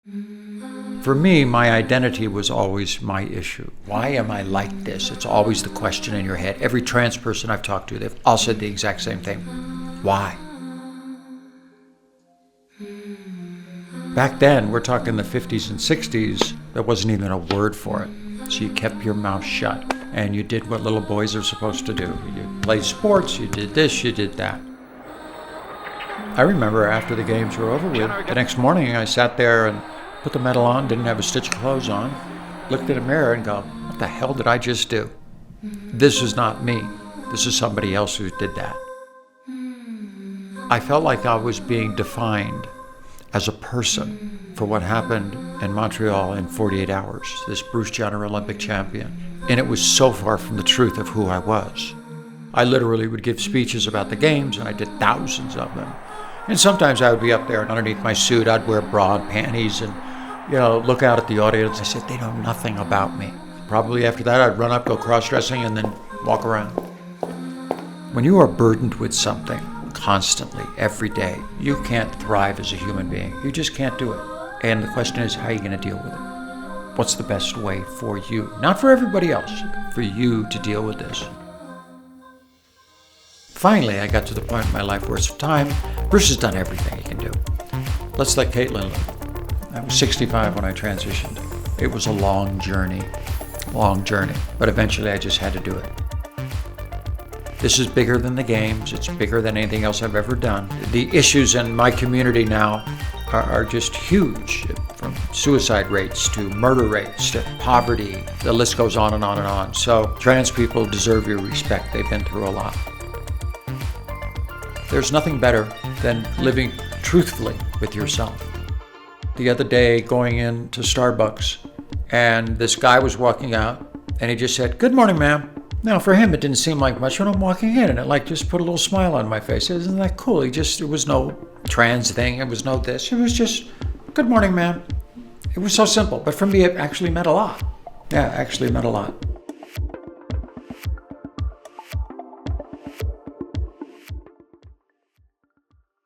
For me, my identity was always my issue. Why am I like this? It's always the question in your head. Every trans person I've talked to, they've all said the exact same thing. Why? Back then, we're talking the 50s and 60s, there wasn't even a word for it. So you kept your mouth shut and you did what little boys are supposed to do. You played sports, you did this, you did that. I remember after the games were over with, the next morning I sat there and put the medal on, didn't have a stitch of clothes on, looked in a mirror and go, what the hell did I just do? This is not me. This is somebody else who did that. I felt like I was being defined as a person for what happened in Montreal in 48 hours, this Bruce Jenner Olympic champion. And it was so far from the truth of who I was. I literally would give speeches about the games, and I did thousands of them. And sometimes I would be up there and underneath my suit, I'd wear bra and panties and, look out at the audience. I said, they know nothing about me. Probably after that, I'd run up, go cross-dressing, and then walk around. When you are burdened with something constantly, every day, you can't thrive as a human being. You just can't do it. And the question is, how are you going to deal with it? What's the best way for you? Not for everybody else, for you to deal with this. Finally, I got to the point in my life where it's time. Bruce has done everything he can do. Let's let Caitlyn live. I was 65 when I transitioned. It was a long journey, but eventually I just had to do it. This is bigger than the games. It's bigger than anything else I've ever done. The issues in my community now are just huge, from suicide rates to murder rates to poverty. The list goes on and on and on. So trans people deserve your respect. They've been through a lot. There's nothing better than living truthfully with yourself. The other day, going into Starbucks, and this guy was walking out, and he just said, "Good morning, ma'am." Now, for him, it didn't seem like much when I'm walking in, and it just put a little smile on my face. Isn't that cool? It was no trans thing, it was no this. It was just, "Good morning, ma'am." It was so simple, but for me, it actually meant a lot. Yeah, it actually meant a lot.